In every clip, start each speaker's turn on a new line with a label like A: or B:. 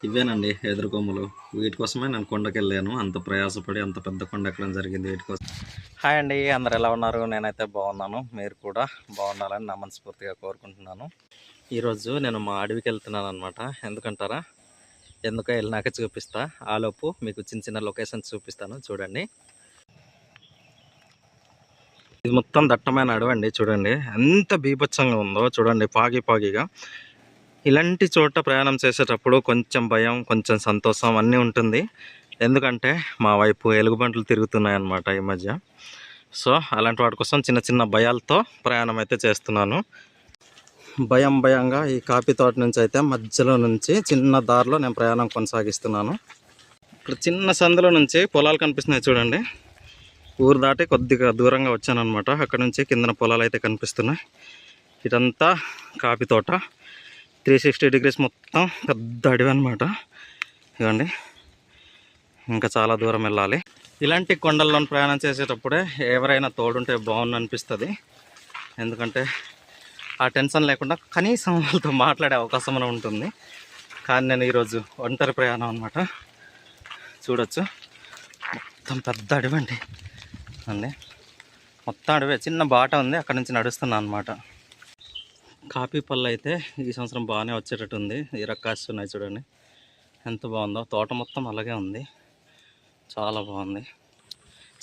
A: ఇవేనండి ఎదురుకొమ్మలు. వీటి కోసమే నేను కొండకెళ్ళాను. అంత ప్రయాసపడి అంత పెద్ద కొండ ఎక్కడం జరిగింది వీటి కోసం. హాయ్ అండి, అందరు ఎలా ఉన్నారు? నేనైతే బాగున్నాను. మీరు కూడా బాగుండాలని నా మనస్ఫూర్తిగా కోరుకుంటున్నాను. ఈరోజు నేను మా అడవికి వెళ్తున్నాను అనమాట. ఎందుకంటారా? ఎందుకో వెళ్ళినాక చూపిస్తా. ఆలోపు మీకు చిన్న చిన్న లొకేషన్స్ చూపిస్తాను, చూడండి. ఇది మొత్తం దట్టమైన అడవి అండి. చూడండి ఎంత బీభత్సంగా ఉందో చూడండి, పాగిగా. ఇలాంటి చోట ప్రయాణం చేసేటప్పుడు కొంచెం భయం, కొంచెం సంతోషం అన్నీ ఉంటుంది. ఎందుకంటే మా వైపు ఎలుగుబంట్లు తిరుగుతున్నాయి అన్నమాట ఈ మధ్య. సో అలాంటి వాటి కోసం చిన్న చిన్న భయాలతో ప్రయాణం అయితే చేస్తున్నాను. భయంగా ఈ కాఫీ తోట నుంచి అయితే మధ్యలో నుంచి చిన్న దారిలో నేను ప్రయాణం కొనసాగిస్తున్నాను. ఇక్కడ చిన్న సందులో నుంచి పొలాలు కనిపిస్తున్నాయి చూడండి. ఊరు దాటి కొద్దిగా దూరంగా వచ్చాను అనమాట. అక్కడ నుంచి కిందన పొలాలు అయితే కనిపిస్తున్నాయి. ఇదంతా కాఫీ తోట. 360 డిగ్రీస్ మొత్తం పెద్ద అడవి అనమాట. ఇవ్వండి, ఇంకా చాలా దూరం వెళ్ళాలి. ఇలాంటి కొండల్లో ప్రయాణం చేసేటప్పుడే ఎవరైనా తోడుంటే బాగుంది అనిపిస్తుంది. ఎందుకంటే ఆ టెన్షన్ లేకుండా కనీసం వాళ్ళతో మాట్లాడే అవకాశం ఉంటుంది. కానీ నేను ఈరోజు ఒంటరి ప్రయాణం అనమాట. చూడొచ్చు, మొత్తం పెద్ద అడవి అండి. మొత్తం అడవి, చిన్న బాట ఉంది, అక్కడ నుంచి నడుస్తున్నాను అనమాట. కాఫీ పళ్ళు అయితే ఈ సంవత్సరం బాగానే వచ్చేటట్టు ఉంది. ఇరక్కాస్తున్నాయి చూడండి, ఎంత బాగుందో. తోట మొత్తం అలాగే ఉంది, చాలా బాగుంది.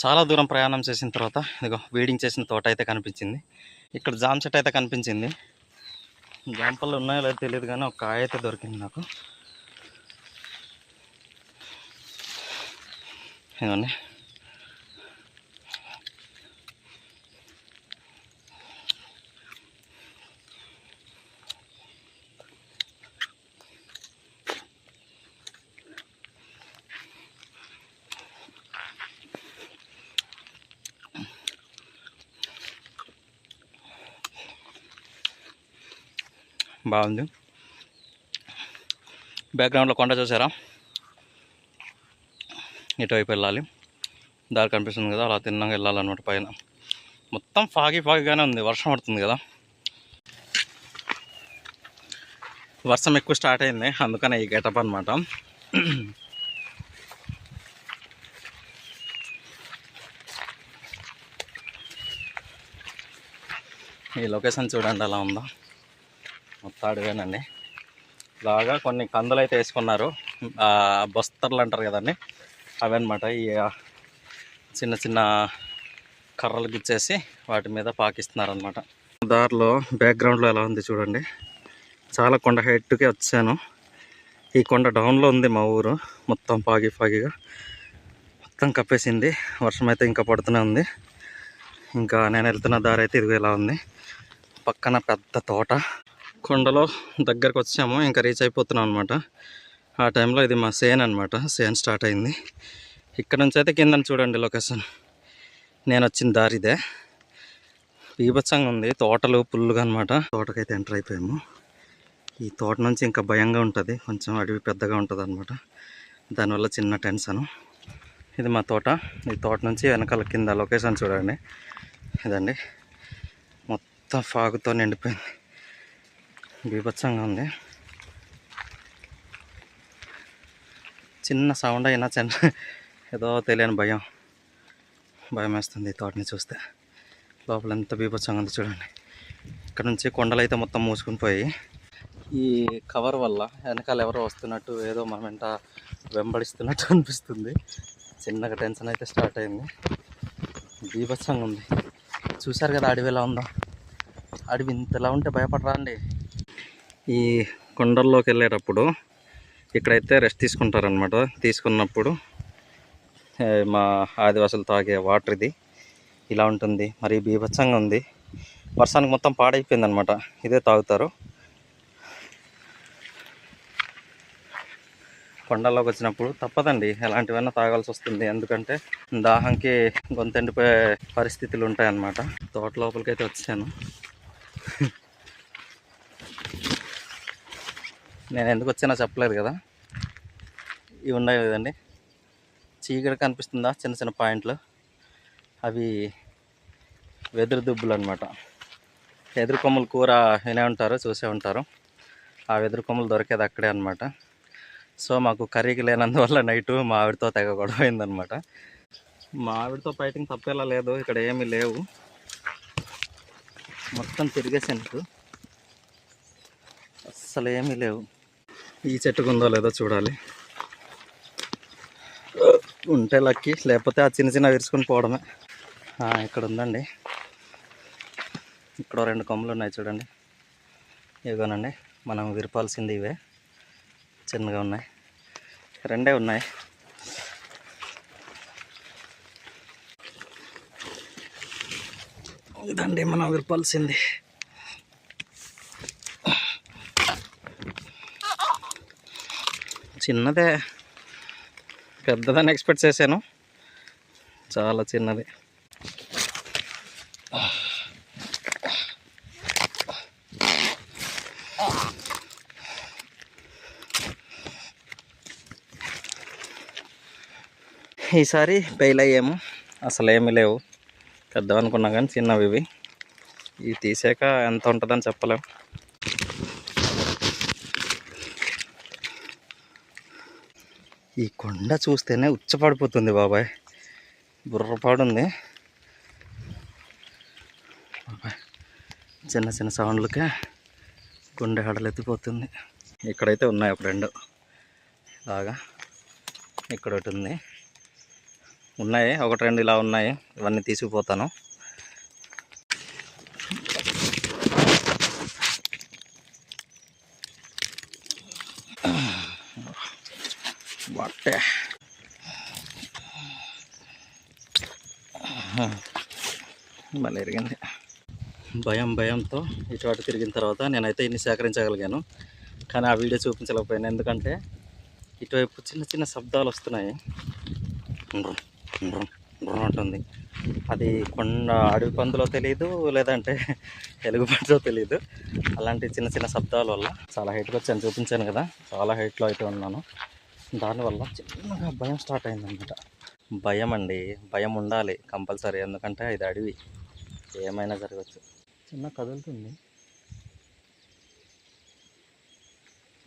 A: చాలా దూరం ప్రయాణం చేసిన తర్వాత ఇదిగో వీడింగ్ చేసిన తోట అయితే కనిపించింది. ఇక్కడ జామ చెట్టు అయితే కనిపించింది. జామ పళ్ళు ఉన్నాయో లేదో తెలియదు, కానీ ఒక కాయ అయితే దొరికింది నాకు. ఇదిగోండి, బాగుంది. బ్యాక్గ్రౌండ్లో కొండ చూసారా? ఇటువైపు వెళ్ళాలి, దారి కనిపిస్తుంది కదా, అలా తిన్నగా వెళ్ళాలన్నమాట. పైన మొత్తం ఫాగిగానే ఉంది, వర్షం పడుతుంది కదా. వర్షం ఎక్కువ స్టార్ట్ అయింది, అందుకనే ఈ గెటప్ అనమాట. ఈ లొకేషన్ చూడండి ఎలా ఉందో. మొత్తం అడిగానండి. బాగా కొన్ని కందులు అయితే వేసుకున్నారు, బస్తర్లు అంటారు కదండి, అవన్నమాట. ఈ చిన్న చిన్న కర్రలు గుచ్చేసి వాటి మీద పాకిస్తున్నారనమాట. దారిలో బ్యాక్గ్రౌండ్లో ఎలా ఉంది చూడండి. చాలా కొండ హైట్కి వచ్చాను. ఈ కొండ డౌన్లో ఉంది మా ఊరు. మొత్తం ఫాగిగా మొత్తం కప్పేసింది. వర్షం అయితే ఇంకా పడుతూనే ఉంది. ఇంకా నేను వెళ్తున్న దారి అయితే ఇదిగో ఎలా ఉంది. పక్కన పెద్ద తోట. కొండలో దగ్గరకు వచ్చాము, ఇంకా రీచ్ అయిపోతున్నాం అనమాట. ఆ టైంలో ఇది మా సేన్ అనమాట. సేన్ స్టార్ట్ అయింది. ఇక్కడ నుంచి అయితే కిందని చూడండి లొకేషన్. నేను వచ్చిన దారి ఇదే. బీభత్సంగా ఉంది, తోటలు పుల్లుగా అనమాట. తోటకైతే ఎంటర్ అయిపోయాము. ఈ తోట నుంచి ఇంకా భయంగా ఉంటుంది, కొంచెం అడవి పెద్దగా ఉంటుంది అనమాట. దానివల్ల చిన్న టెన్షను. ఇది మా తోట. ఈ తోట నుంచి వెనకాల కింద లొకేషన్ చూడండి. ఇదండి, మొత్తం ఫాగుతో నిండిపోయింది, బీభత్సంగా ఉంది. చిన్న సౌండ్ అయినా ఏదో తెలియని భయం వేస్తుంది ఈ తోటని చూస్తే. లోపల ఎంత బీభత్సంగా ఉంది చూడండి. ఇక్కడ నుంచి కొండలు అయితే మొత్తం మూసుకుని పోయి, ఈ కవర్ వల్ల వెనకాల ఎవరో వస్తున్నట్టు, ఏదో మనం వెంట వెంబడిస్తున్నట్టు అనిపిస్తుంది. చిన్నగా టెన్షన్ అయితే స్టార్ట్ అయింది. బీభత్సంగా ఉంది. చూశారు కదా అడవి ఎలా ఉందో. అడవి ఇంతలా ఉంటే భయపడరా అండి. ఈ కొండల్లోకి వెళ్ళేటప్పుడు ఇక్కడైతే రెస్ట్ తీసుకుంటారనమాట. తీసుకున్నప్పుడు మా ఆదివాసులు తాగే వాటర్ ఇది ఇలా ఉంటుంది. మరి బీభత్సంగా ఉంది. వర్షానికి మొత్తం పాడైపోయింది అనమాట. ఇదే తాగుతారు. కొండల్లోకి వచ్చినప్పుడు తప్పదండి, ఎలాంటివైనా తాగాల్సి వస్తుంది. ఎందుకంటే దాహంకి గొంతెండిపోయే పరిస్థితులు ఉంటాయన్నమాట. తోట లోపలికైతే వచ్చాను. నేను ఎందుకు వచ్చానో చెప్పలేదు కదా. ఇవి ఉన్నాయి కదండి, చీకటి కనిపిస్తుందా, చిన్న చిన్న పాయింట్లు, అవి వెదురు దుబ్బులు అనమాట. వెదురు కొమ్మలు కూర వినే ఉంటారు, చూసే ఉంటారు. ఆ వెదురు కొమ్మలు దొరికేది అక్కడే అనమాట. సో మాకు కర్రీకి లేనందువల్ల నైటు మా ఆవిడతో తెగ గొడవ అయిందనమాట. మా ఆవిడతో ఫైటింగ్ తప్పేలా లేదు, ఇక్కడ ఏమీ లేవు, మొత్తం తిరిగేసాను, అస్సలు ఏమీ లేవు. ఈ చెట్టుకు ఉందో లేదో చూడాలి, ఉంటే లక్కీ, లేకపోతే ఆ చిన్న చిన్న విరుచుకుని పోవడమే. ఇక్కడ ఉందండి, ఇక్కడ 2 కొమ్మలు ఉన్నాయి చూడండి, ఇదిగోనండి. మనం విరపాల్సింది ఇవే, చిన్నగా ఉన్నాయి, 2 ఉన్నాయి. ఇదండి మనం విరపాల్సింది. చిన్నదే, పెద్దదని ఎక్స్పెక్ట్ చేశాను, చాలా చిన్నది. ఈసారి ఫెయిల్ అయ్యాము, అసలు ఏమీ లేవు. పెద్దవనుకున్నా కానీ చిన్నవి ఇవి. ఇవి తీసాక ఎంత ఉంటుందని చెప్పలేము. ఈ కొండ చూస్తేనే ఉచ్చపడిపోతుంది బాబాయ్, బుర్రపాడుంది బాబాయ్. చిన్న చిన్న సౌండ్లకే గుండె హడలెత్తిపోతుంది. ఇక్కడైతే ఉన్నాయి ఒక 2 లాగా, ఇక్కడ ఒకటి ఉంది, ఉన్నాయి 1, 2 ఇలా ఉన్నాయి. ఇవన్నీ తీసుకుపోతాను. బట్టే మళ్ళీ ఎరిగింది. భయంతో ఇటు అటు తిరిగిన తర్వాత నేనైతే ఇన్ని సేకరించగలిగాను, కానీ ఆ వీడియో చూపించలేకపోయాను. ఎందుకంటే ఇటువైపు చిన్న చిన్న శబ్దాలు వస్తున్నాయి, ఉంటుంది. అది కొండ అడవి పందులో తెలియదు, లేదంటే ఎలుగుబంటిలో తెలియదు. అలాంటి చిన్న చిన్న శబ్దాల వల్ల చాలా హైట్కి వచ్చాను, చూపించాను కదా, చాలా హైట్లో అయితే ఉన్నాను. దానివల్ల చిన్నగా భయం స్టార్ట్ అయిందన్నమాట. భయం అండి, భయం ఉండాలి కంపల్సరీ, ఎందుకంటే ఇది అడవి, ఏమైనా జరగచ్చు. చిన్న కదులుతుంది,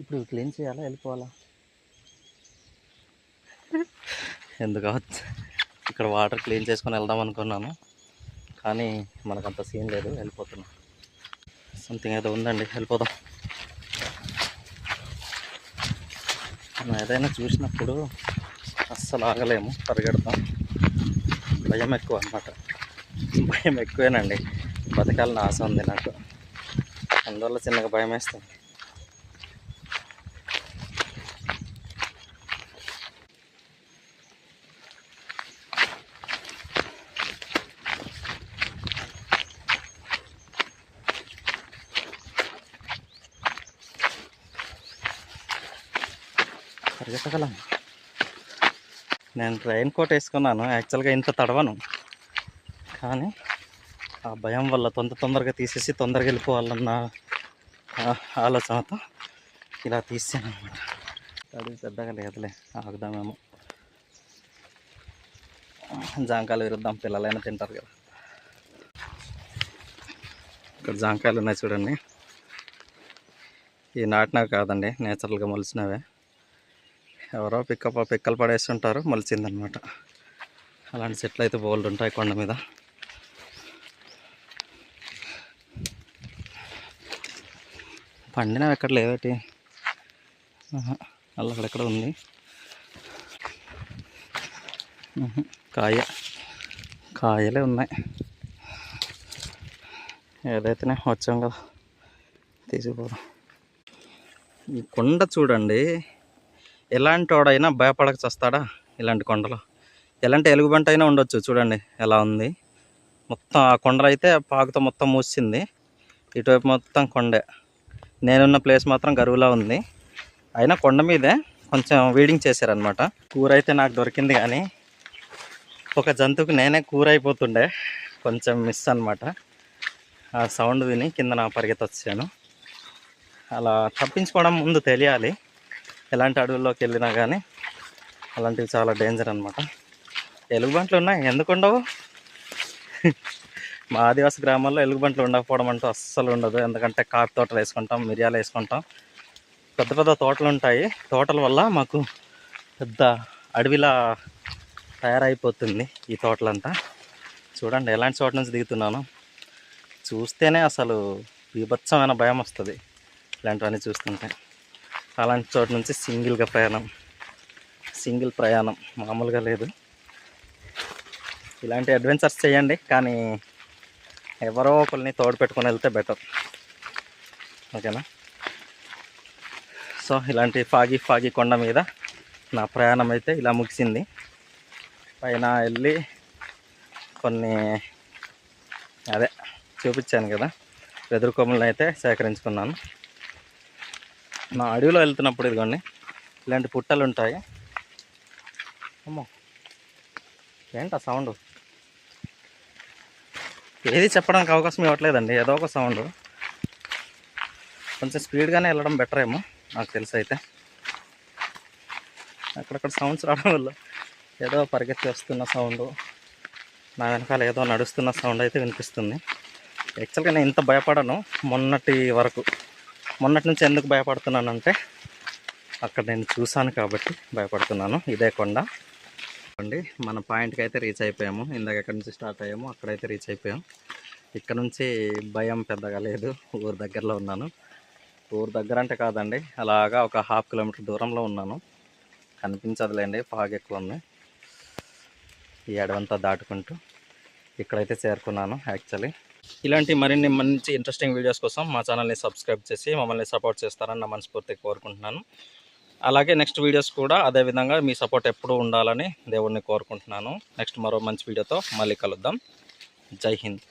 A: ఇప్పుడు క్లీన్ చేయాలా, వెళ్ళిపోవాలా? ఎందుకు ఇక్కడ వాటర్ క్లీన్ చేసుకొని వెళ్దాం అనుకున్నాను, కానీ మనకంత సీన్ లేదు, వెళ్ళిపోతున్నాం. సంథింగ్ ఏదో ఉందండి, వెళ్ళిపోదాం. మనం ఏదైనా చూసినప్పుడు అస్సలు ఆగలేము, పరిగెడతాం. భయం ఎక్కువ అన్నమాట, భయం ఎక్కువేనండి. బతకాలని ఆశ ఉంది నాకు, అందువల్ల చిన్నగా భయం వేస్తుంది. పరిగెత్తగలం. నేను రెయిన్ కోట్ వేసుకున్నాను, యాక్చువల్గా ఇంత తడవను, కానీ ఆ భయం వల్ల తొందరగా తీసేసి తొందరగా వెళ్ళిపోవాలన్న ఆలోచనతో ఇలా తీసాను అనమాట. అది పెద్దగా లేదులే, ఆగుదామేమో. జాంకాయలు విరుద్దాం, పిల్లలైనా తింటారు కదా. ఇక్కడ జాంకాయలు ఉన్నాయి చూడండి, ఈ నాటినవి కాదండి, నేచురల్గా మొలిచినవే. ఎవరో పిక్కలు పడేస్తుంటారు, మొలిచిందనమాట. అలాంటి చెట్లు అయితే బోల్డ్ ఉంటాయి కొండ మీద. పండినవి ఎక్కడ లేవేటి, అలా అక్కడెక్కడ ఉంది. కాయలే ఉన్నాయి. ఏదైతేనే వచ్చాం కదా, తీసుకుపోదాం. ఈ కొండ చూడండి, ఎలాంటి వాడైనా భయపడక చస్తాడా ఇలాంటి కొండలో. ఎలాంటి ఎలుగుబంటి అయినా ఉండొచ్చు, చూడండి ఎలా ఉంది. మొత్తం ఆ కొండ అయితే పాకుతో మొత్తం మూసింది, ఇటువైపు మొత్తం కొండే. నేనున్న ప్లేస్ మాత్రం గరువులా ఉంది, అయినా కొండ మీదే కొంచెం వీడింగ్ చేశారనమాట. కూర అయితే నాకు దొరికింది, కానీ ఒక జంతువుకి నేనే కూర అయిపోతుండే, కొంచెం మిస్ అనమాట. ఆ సౌండ్ విని కింద పరిగెత్తొచ్చాను. అలా తప్పించుకోవడం ముందు తెలియాలి, ఎలాంటి అడవుల్లోకి వెళ్ళినా కానీ అలాంటివి చాలా డేంజర్ అనమాట. ఎలుగుబంట్లు ఉన్నాయి, ఎందుకు ఉండవు? మా ఆదివాసి గ్రామాల్లో ఎలుగుబంట్లు ఉండకపోవడం అంటూ అస్సలు ఉండదు. ఎందుకంటే కాఫీ తోటలు వేసుకుంటాం, మిరియాలు వేసుకుంటాం, పెద్ద పెద్ద తోటలు ఉంటాయి. తోటల వల్ల మాకు పెద్ద అడవిలా తయారైపోతుంది ఈ తోటలంతా. చూడండి ఎలాంటి చోట నుంచి దిగుతున్నాను. చూస్తేనే అసలు బీభత్సమైన భయం వస్తుంది ఇలాంటివన్నీ చూస్తుంటే. అలాంటి చోట నుంచి సింగిల్ ప్రయాణం మామూలుగా లేదు. ఇలాంటి అడ్వెంచర్స్ చేయండి, కానీ ఎవరో ఒకరిని తోడు పెట్టుకొని వెళ్తే బెటర్. ఓకేనా? సో ఇలాంటి ఫాగి కొండ మీద నా ప్రయాణం అయితే ఇలా ముగిసింది. పైన వెళ్ళి కొన్ని అదే చూపించాను కదా, వెదురు కొమ్మలను అయితే సేకరించుకున్నాను. నా అడవిలో వెళ్తున్నప్పుడు ఇదిగోండి ఇలాంటి పుట్టలు ఉంటాయి. అమ్మో ఏంటా సౌండ్? ఏది చెప్పడానికి అవకాశం ఇవ్వట్లేదండి, ఏదో ఒక సౌండ్. కొంచెం స్పీడ్గానే వెళ్ళడం బెటర్ ఏమో నాకు తెలిసి. అయితే అక్కడక్కడ సౌండ్స్ రావడం వల్ల ఏదో పరిగెత్తి వస్తున్న సౌండ్, నా వెనకాల ఏదో నడుస్తున్న సౌండ్ అయితే వినిపిస్తుంది. యాక్చువల్గా నేను ఇంత భయపడను మొన్నటి నుంచి. ఎందుకు భయపడుతున్నానంటే అక్కడ నేను చూశాను కాబట్టి భయపడుతున్నాను. ఇదే కొండ అండి. మన పాయింట్కి అయితే రీచ్ అయిపోయాము. ఇందాక ఎక్కడి నుంచి స్టార్ట్ అయ్యాము అక్కడైతే రీచ్ అయిపోయాం. ఇక్కడ నుంచి భయం పెద్దగా లేదు. ఊరు దగ్గరలో ఉన్నాను. ఊరు దగ్గర అంటే కాదండి, అలాగా ఒక 1/2 కిలోమీటర్ దూరంలో ఉన్నాను. కనిపించదులేండి, ఫాగ్ ఎక్కువ ఉంది. ఈ అడవంతా దాటుకుంటూ ఇక్కడైతే చేరుకున్నాను. యాక్చువల్లీ ఇలాంటి మరిన్ని మంచి ఇంట్రెస్టింగ్ వీడియోస్ కోసం మా ఛానల్ని సబ్స్క్రైబ్ చేసి మమ్మల్ని సపోర్ట్ చేస్తారని నా మనస్ఫూర్తిగా కోరుకుంటున్నాను. అలాగే నెక్స్ట్ వీడియోస్ కూడా అదేవిధంగా మీ సపోర్ట్ ఎప్పుడూ ఉండాలని దేవుడిని కోరుకుంటున్నాను. నెక్స్ట్ మరో మంచి వీడియోతో మళ్ళీ కలుద్దాం. జై హింద్.